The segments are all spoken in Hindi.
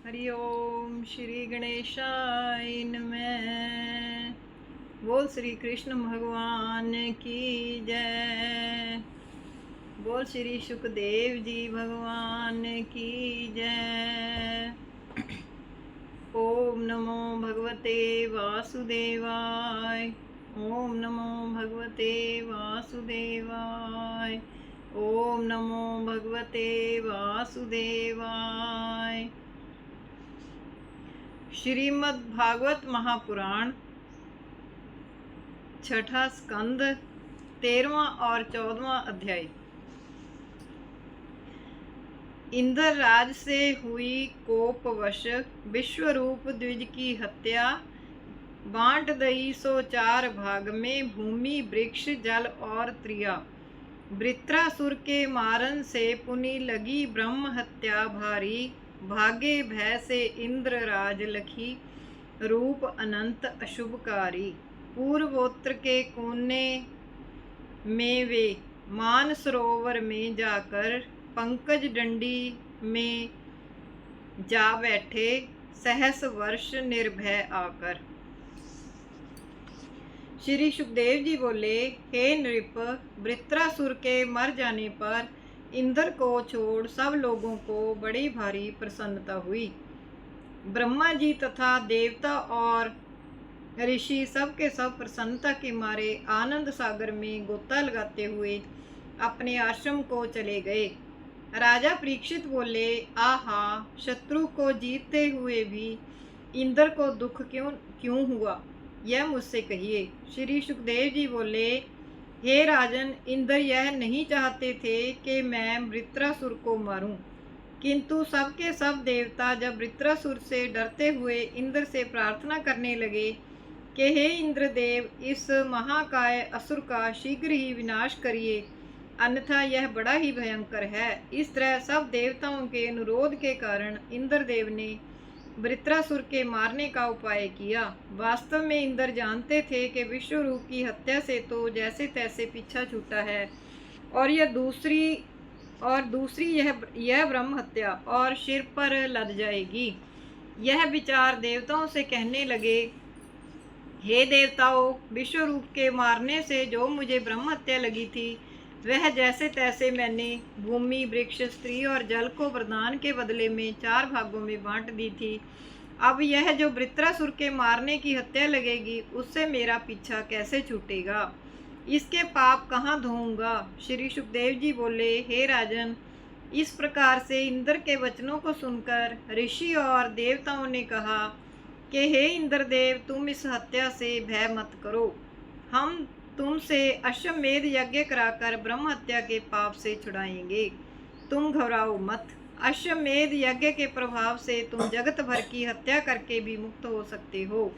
हरि ओम श्री गणेशाय नमः। बोल श्री कृष्ण भगवान की जय। बोल श्री सुखदेव जी भगवान की जय। ओम नमो भगवते वासुदेवाय। ओम नमो भगवते वासुदेवाय। ओम नमो भगवते वासुदेवाय। श्रीमद् भागवत महापुराण छठा स्कंद 13वां और 14वां अध्याय। इंद्र राज से हुई कोपवश विश्वरूप द्विज की हत्या। बांट दई सो 4 भाग में भूमि वृक्ष जल और त्रिया। वृत्रासुर के मारन से पुनि लगी ब्रह्म हत्या भारी। भागे भय से इंद्र राज लखी रूप अनंत अशुभकारी। पूर्वोत्र के कोने में वे मान सरोवर में जाकर पंकज डंडी में जा बैठे सहस वर्ष निर्भय आकर। श्री सुखदेव जी बोले, हे नृप, वृत्रासुर के मर जाने पर इंद्र को छोड़ सब लोगों को बड़ी भारी प्रसन्नता हुई। ब्रह्मा जी तथा देवता और ऋषि सब के सब प्रसन्नता के मारे आनंद सागर में गोता लगाते हुए अपने आश्रम को चले गए। राजा परीक्षित बोले, आहा, शत्रु को जीतते हुए भी इंद्र को दुख क्यों हुआ, यह मुझसे कहिए। श्री सुखदेव जी बोले, हे राजन, इंद्र यह नहीं चाहते थे कि मैं वृत्रासुर को मारूं, किंतु सबके सब देवता जब वृत्रासुर से डरते हुए इंद्र से प्रार्थना करने लगे कि हे इंद्रदेव, इस महाकाय असुर का शीघ्र ही विनाश करिए, अन्यथा यह बड़ा ही भयंकर है। इस तरह सब देवताओं के अनुरोध के कारण इंद्रदेव ने वृत्रासुर के मारने का उपाय किया। वास्तव में इंद्र जानते थे कि विश्वरूप की हत्या से तो जैसे तैसे पीछा छूटा है, और दूसरी यह ब्रह्म हत्या और सिर पर लद जाएगी। यह विचार देवताओं से कहने लगे, हे देवताओं, विश्वरूप के मारने से जो मुझे ब्रह्म हत्या लगी थी, वह जैसे तैसे मैंने भूमि वृक्ष स्त्री और जल को वरदान के बदले में 4 भागों में बांट दी थी। अब यह जो वृत्रासुर के मारने की हत्या लगेगी, उससे मेरा पीछा कैसे छूटेगा, इसके पाप कहाँ धोऊंगा। श्री सुखदेव जी बोले, हे राजन, इस प्रकार से इंद्र के वचनों को सुनकर ऋषि और देवताओं ने कहा कि हे इंद्रदेव, तुम इस हत्या से भय मत करो। हम तुमसे अश्वमेध यज्ञ कराकर ब्रह्म हत्या के पाप से छुड़ाएंगे। तुम घबराओ मत। अश्वमेध यज्ञ के प्रभाव से तुम जगत भर की हत्या करके भी मुक्त हो सकते हो।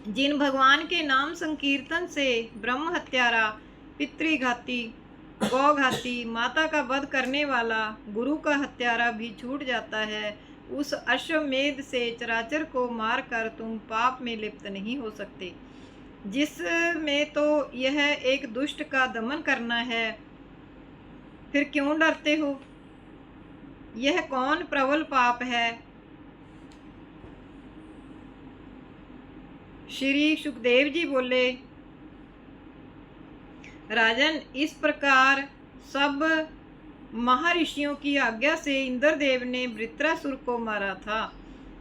जिन भगवान के नाम संकीर्तन से ब्रह्म हत्यारा, पितृघाती, गौघाती, माता का वध करने वाला, गुरु का हत्यारा भी छूट जाता है, उस अश्वमेध से चराचर को मारकर तुम पाप में लिप्त नहीं हो सकते, जिसमें तो यह एक दुष्ट का दमन करना है। फिर क्यों डरते हो? यह कौन प्रबल पाप है? श्री सुखदेव जी बोले, राजन, इस प्रकार सब महर्षियों की आज्ञा से इंद्रदेव ने वृत्रासुर को मारा था।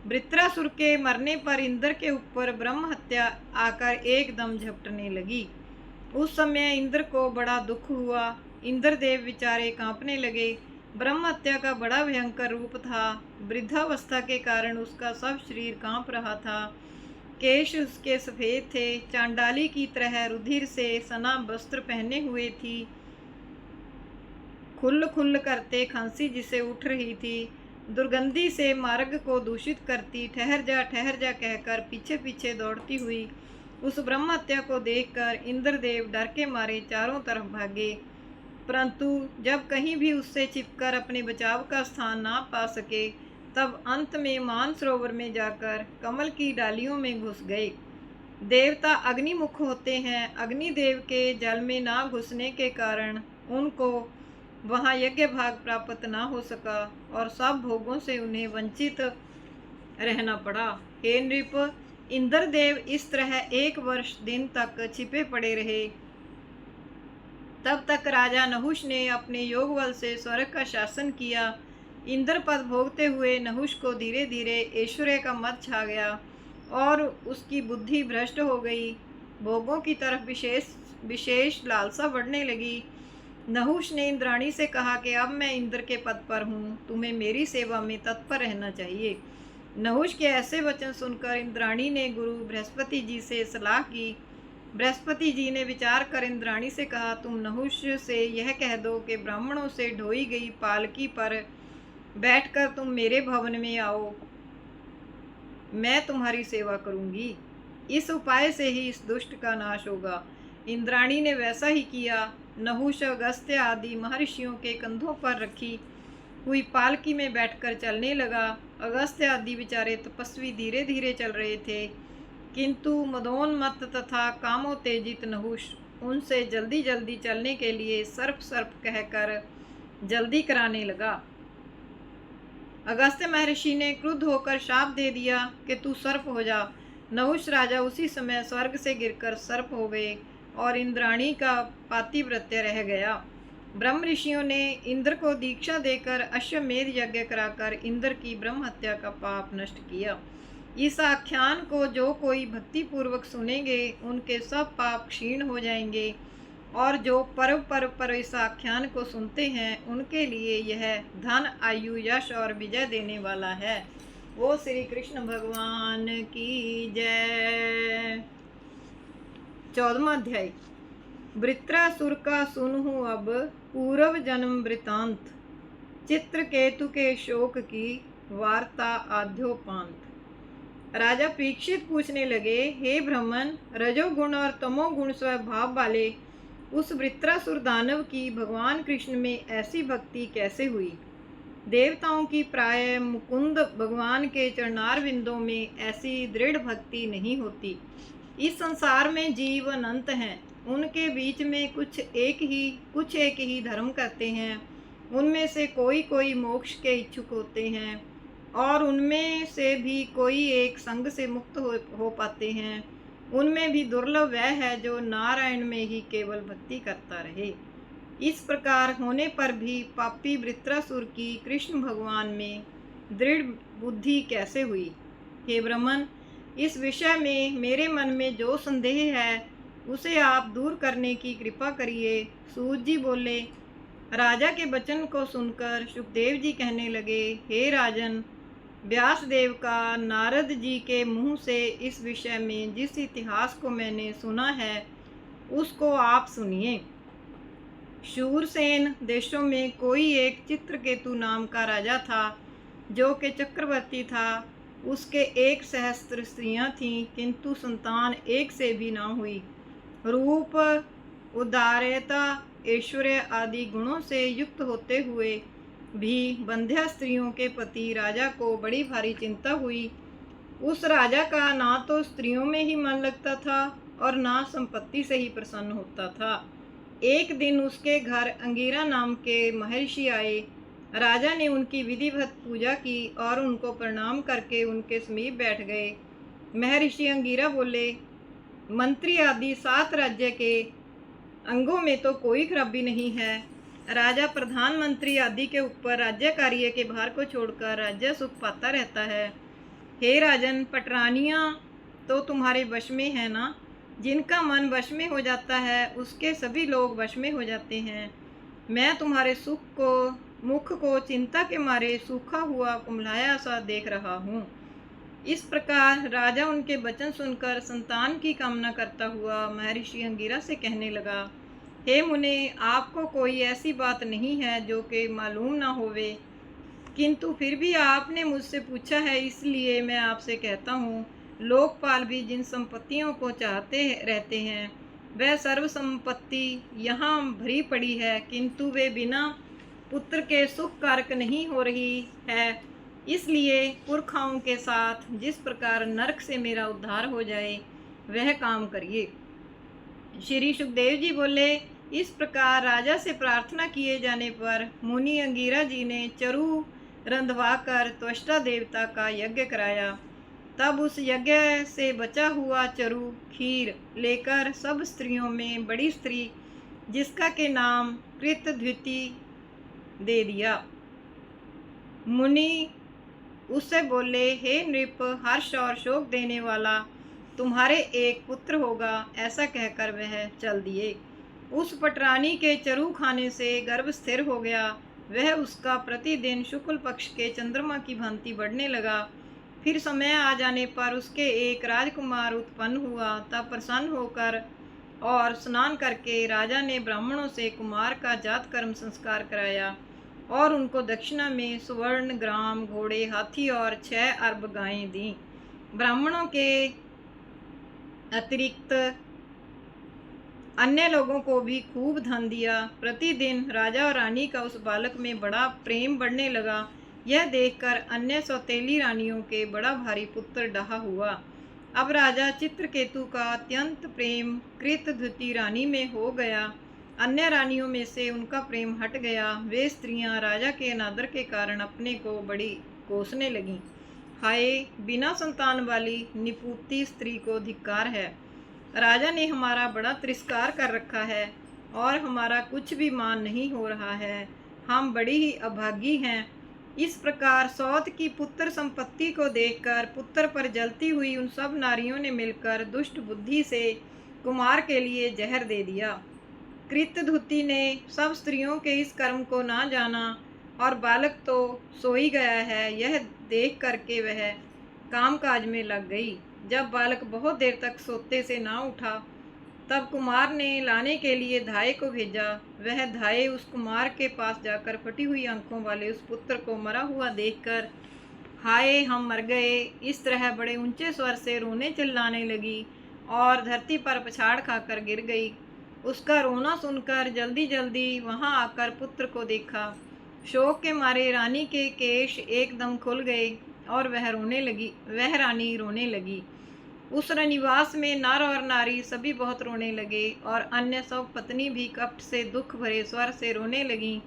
वृत्रासुर के मरने पर इंद्र के ऊपर ब्रह्म हत्या आकर एकदम झपटने लगी। उस समय इंद्र को बड़ा दुख हुआ। इंद्रदेव बेचारे कांपने लगे। ब्रह्म हत्या का बड़ा भयंकर रूप था। वृद्धावस्था के कारण उसका सब शरीर कांप रहा था। केश उसके सफ़ेद थे। चांडाली की तरह रुधिर से सना वस्त्र पहने हुए थी। खुल खुल करते खांसी जिसे उठ रही थी। दुर्गंधी से मार्ग को दूषित करती ठहर जा कहकर पीछे पीछे दौड़ती हुई उस ब्रह्म हत्या को देखकर इंद्रदेव डर के मारे चारों तरफ भागे, परंतु जब कहीं भी उससे छिपकर अपने बचाव का स्थान ना पा सके, तब अंत में मानसरोवर में जाकर कमल की डालियों में घुस गए। देवता अग्निमुख होते हैं। अग्निदेव के जल में ना घुसने के कारण उनको वहाँ यज्ञ भाग प्राप्त ना हो सका और सब भोगों से उन्हें वंचित रहना पड़ा। हे नृप, इंद्रदेव इस तरह 1 वर्ष दिन तक छिपे पड़े रहे। तब तक राजा नहुष ने अपने योग बल से स्वर्ग का शासन किया। इंद्र पद भोगते हुए नहुष को धीरे धीरे ऐश्वर्य का मद छा गया और उसकी बुद्धि भ्रष्ट हो गई। भोगों की तरफ विशेष विशेष लालसा बढ़ने लगी। नहुष ने इंद्राणी से कहा कि अब मैं इंद्र के पद पर हूँ, तुम्हें मेरी सेवा में तत्पर रहना चाहिए। नहुष के ऐसे वचन सुनकर इंद्राणी ने गुरु बृहस्पति जी से सलाह की। बृहस्पति जी ने विचार कर इंद्राणी से कहा, तुम नहुष से यह कह दो कि ब्राह्मणों से ढोई गई पालकी पर बैठकर तुम मेरे भवन में आओ, मैं तुम्हारी सेवा करूंगी। इस उपाय से ही इस दुष्ट का नाश होगा। इंद्राणी ने वैसा ही किया। नहुष अगस्त्य आदि महर्षियों के कंधों पर रखी हुई पालकी में बैठकर चलने लगा। अगस्त्य आदि बेचारे तपस्वी धीरे धीरे चल रहे थे, किंतु मदोन्मत्त तथा कामोत्तेजित नहुष उनसे जल्दी जल्दी चलने के लिए सर्प सर्प कहकर जल्दी कराने लगा। अगस्त्य महर्षि ने क्रुद्ध होकर शाप दे दिया कि तू सर्प हो जा। नहुष राजा उसी समय स्वर्ग से गिरकर सर्प हो गए और इंद्राणी का पातिव्रत्य रह गया। ब्रह्म ऋषियों ने इंद्र को दीक्षा देकर अश्वमेध यज्ञ कराकर इंद्र की ब्रह्म हत्या का पाप नष्ट किया। इस आख्यान को जो कोई भक्ति पूर्वक सुनेंगे उनके सब पाप क्षीण हो जाएंगे और जो पर्व पर्व पर इस आख्यान को सुनते हैं उनके लिए यह धन, आयु, यश और विजय देने वाला है। वो श्री कृष्ण भगवान की जय। 14वां अध्याय। वृत्रासुर का सुनहु अब पूर्व जन्म वृतांत, चित्रकेतु के शोक की वार्ता आद्योपांत। राजा परीक्षित पूछने लगे, हे ब्राह्मण, रजोगुण और तमोगुण स्वभाव वाले उस वृत्रासुर दानव की भगवान कृष्ण में ऐसी भक्ति कैसे हुई? देवताओं की प्राय मुकुंद भगवान के चरणार बिंदों में ऐसी दृढ़ भक्ति नहीं होती। इस संसार में जीव अनंत हैं, उनके बीच में कुछ एक ही धर्म करते हैं। उनमें से कोई कोई मोक्ष के इच्छुक होते हैं और उनमें से भी कोई एक संग से मुक्त हो पाते हैं। उनमें भी दुर्लभ वह है जो नारायण में ही केवल भक्ति करता रहे। इस प्रकार होने पर भी पापी वृत्रासुर की कृष्ण भगवान में दृढ़ बुद्धि कैसे हुई? हे ब्राह्मण, इस विषय में मेरे मन में जो संदेह है उसे आप दूर करने की कृपा करिए। सूत जी बोले। राजा के वचन को सुनकर सुखदेव जी कहने लगे, हे राजन, व्यासदेव का नारद जी के मुंह से इस विषय में जिस इतिहास को मैंने सुना है उसको आप सुनिए। शूरसेन देशों में कोई एक चित्रकेतु नाम का राजा था जो कि चक्रवर्ती था। उसके 1 सहस्त्र स्त्रियां थीं, किंतु संतान एक से भी ना हुई। रूप, उदारता, ऐश्वर्य आदि गुणों से युक्त होते हुए भी बंध्या स्त्रियों के प्रति राजा को बड़ी भारी चिंता हुई। उस राजा का ना तो स्त्रियों में ही मन लगता था और ना संपत्ति से ही प्रसन्न होता था। एक दिन उसके घर अंगिरा नाम के महर्षि आए। राजा ने उनकी विधिवत पूजा की और उनको प्रणाम करके उनके समीप बैठ गए। महर्षि अंगिरा बोले, मंत्री आदि 7 राज्य के अंगों में तो कोई खराबी नहीं है। राजा प्रधानमंत्री आदि के ऊपर राज्य कार्य के भार को छोड़कर राज्य सुख पाता रहता है। हे राजन, पटरानियाँ तो तुम्हारे वश में है ना? जिनका मन वश में हो जाता है उसके सभी लोग वश में हो जाते हैं। मैं तुम्हारे मुख को चिंता के मारे सूखा हुआ कुम्हलाया सा देख रहा हूँ। इस प्रकार राजा उनके वचन सुनकर संतान की कामना करता हुआ महर्षि अंगिरा से कहने लगा, हे मुने, आपको कोई ऐसी बात नहीं है जो कि मालूम ना होवे, किंतु फिर भी आपने मुझसे पूछा है इसलिए मैं आपसे कहता हूँ। लोकपाल भी जिन संपत्तियों को चाहते रहते हैं वह सर्व संपत्ति यहाँ भरी पड़ी है, किंतु वे बिना पुत्र के सुख कारक नहीं हो रही है। इसलिए पुरखाओं के साथ जिस प्रकार नरक से मेरा उद्धार हो जाए वह काम करिए। श्री सुखदेव जी बोले, इस प्रकार राजा से प्रार्थना किए जाने पर मुनि अंगिरा जी ने चरु रंधवाकर त्वष्टा देवता का यज्ञ कराया। तब उस यज्ञ से बचा हुआ चरु खीर लेकर सब स्त्रियों में बड़ी स्त्री, जिसका के नाम कृतध्वति, दे दिया। मुनि उससे बोले, हे नृप, हर्ष और शोक देने वाला तुम्हारे एक पुत्र होगा। ऐसा कहकर वह चल दिए। उस पटरानी के चरु खाने से गर्भ स्थिर हो गया। वह उसका प्रतिदिन शुक्ल पक्ष के चंद्रमा की भांति बढ़ने लगा। फिर समय आ जाने पर उसके एक राजकुमार उत्पन्न हुआ। तब प्रसन्न होकर और स्नान करके राजा ने ब्राह्मणों से कुमार का जात कर्म संस्कार कराया और उनको दक्षिणा में सुवर्ण, ग्राम, घोड़े, हाथी और 6 अरब गायें दी। ब्राह्मणों के अतिरिक्त अन्य लोगों को भी खूब धन दिया। प्रतिदिन राजा और रानी का उस बालक में बड़ा प्रेम बढ़ने लगा। यह देखकर अन्य सौतेली रानियों के बड़ा भारी पुत्र डहा हुआ। अब राजा चित्रकेतु का अत्यंत प्रेम कृतध्वति रानी में हो गया। अन्य रानियों में से उनका प्रेम हट गया। वे स्त्रियां राजा के अनादर के कारण अपने को बड़ी कोसने लगीं। हाय, बिना संतान वाली निपुती स्त्री को धिक्कार है। राजा ने हमारा बड़ा तिरस्कार कर रखा है और हमारा कुछ भी मान नहीं हो रहा है। हम बड़ी ही अभागी हैं। इस प्रकार सौत की पुत्र संपत्ति को देखकर पुत्र पर जलती हुई उन सब नारियों ने मिलकर दुष्ट बुद्धि से कुमार के लिए जहर दे दिया। कृतध्वति ने सब स्त्रियों के इस कर्म को ना जाना और बालक तो सो ही गया है, यह देख करके वह कामकाज में लग गई। जब बालक बहुत देर तक सोते से ना उठा, तब कुमार ने लाने के लिए धाये को भेजा। वह धाये उस कुमार के पास जाकर फटी हुई आंखों वाले उस पुत्र को मरा हुआ देखकर, हाय हम मर गए, इस तरह बड़े ऊंचे स्वर से रोने चिल्लाने लगी और धरती पर पछाड़ खाकर गिर गई। उसका रोना सुनकर जल्दी जल्दी वहां आकर पुत्र को देखा। शोक के मारे रानी के केश एकदम खुल गए और वह रानी रोने लगी। उस रनिवास में नर और नारी सभी बहुत रोने लगे और अन्य सब पत्नी भी कपट से दुख भरे स्वर से रोने लगीं।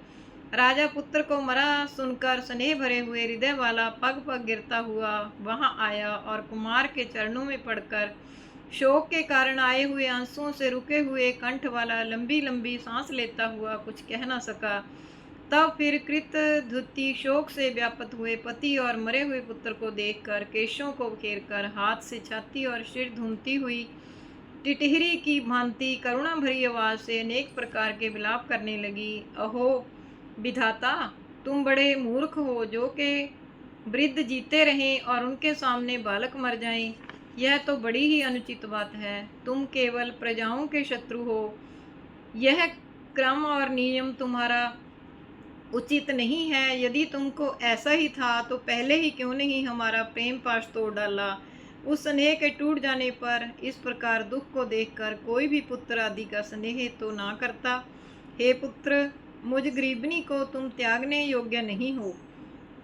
राजा पुत्र को मरा सुनकर स्नेह भरे हुए हृदय वाला पग पग गिरता हुआ वहां आया और कुमार के चरणों में पड़कर शोक के कारण आए हुए आंसुओं से रुके हुए कंठ वाला लंबी लंबी सांस लेता हुआ कुछ कह न सका। तब फिर कृतध्वति शोक से व्याप्त हुए पति और मरे हुए पुत्र को देखकर केशों को घेरकर हाथ से छाती और सिर धूमती हुई टिटहरी की भांति करुणा भरी आवाज से अनेक प्रकार के विलाप करने लगी। अहो विधाता, तुम बड़े मूर्ख हो जो कि वृद्ध जीते रहें और उनके सामने बालक मर जाएं। यह तो बड़ी ही अनुचित बात है। तुम केवल प्रजाओं के शत्रु हो। यह क्रम और नियम तुम्हारा उचित नहीं है। यदि तुमको ऐसा ही था तो पहले ही क्यों नहीं हमारा प्रेम पाश तोड़ डाला। उस स्नेह के टूट जाने पर इस प्रकार दुख को देखकर कोई भी पुत्र आदि का स्नेह तो ना करता। हे पुत्र, मुझ गरीबनी को तुम त्यागने योग्य नहीं हो।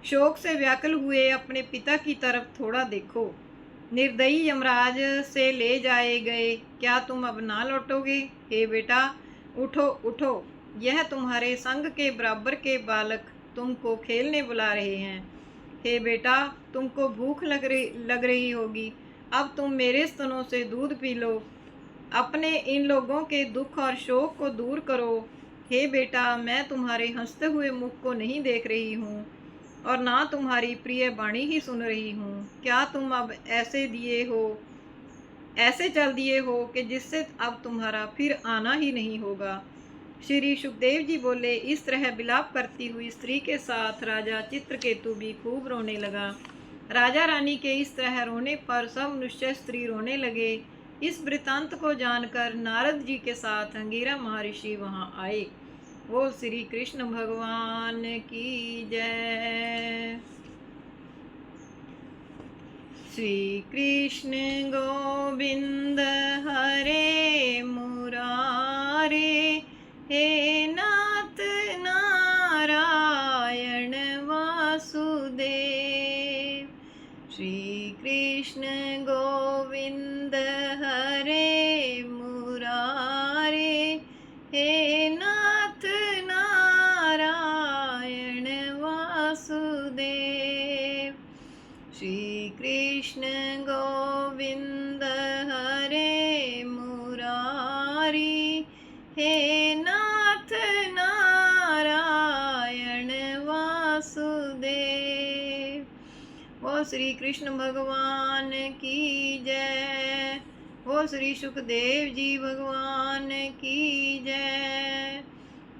शोक से व्याकुल हुए अपने पिता की तरफ थोड़ा देखो। निर्दयी यमराज से ले जाए गए, क्या तुम अब ना लौटोगे? हे बेटा, उठो उठो, यह तुम्हारे संग के बराबर के बालक तुमको खेलने बुला रहे हैं। हे बेटा, तुमको भूख लग रही होगी, अब तुम मेरे स्तनों से दूध पी लो। अपने इन लोगों के दुख और शोक को दूर करो। हे बेटा, मैं तुम्हारे हंसते हुए मुख को नहीं देख रही हूँ और ना तुम्हारी प्रिय वाणी ही सुन रही हूँ। क्या तुम अब ऐसे चल दिए हो कि जिससे अब तुम्हारा फिर आना ही नहीं होगा। श्री सुखदेव जी बोले, इस तरह विलाप करती हुई स्त्री के साथ राजा चित्रकेतु भी खूब रोने लगा। राजा रानी के इस तरह रोने पर सब मनुष्य स्त्री रोने लगे। इस वृतांत को जानकर नारद जी के साथ अंगिरा महर्षि वहां आए। वो श्री कृष्ण भगवान की जय। श्री कृष्ण गोविंद हरे मुरारे, हे नाथ नारायण वासुदेव। श्री कृष्ण गोविंद हरे मुरारे, हे श्री कृष्ण गोविंद हरे मुरारी, हे नाथ नारायण वासुदेव। वो श्री कृष्ण भगवान की जय। वो श्री सुखदेव जी भगवान की जय।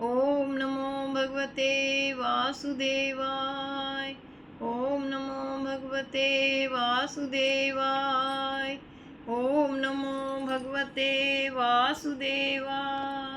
ओम नमो भगवते वासुदेवाय। ओम नमो भगवते वासुदेवाय। ओम नमो भगवते वासुदेवाय।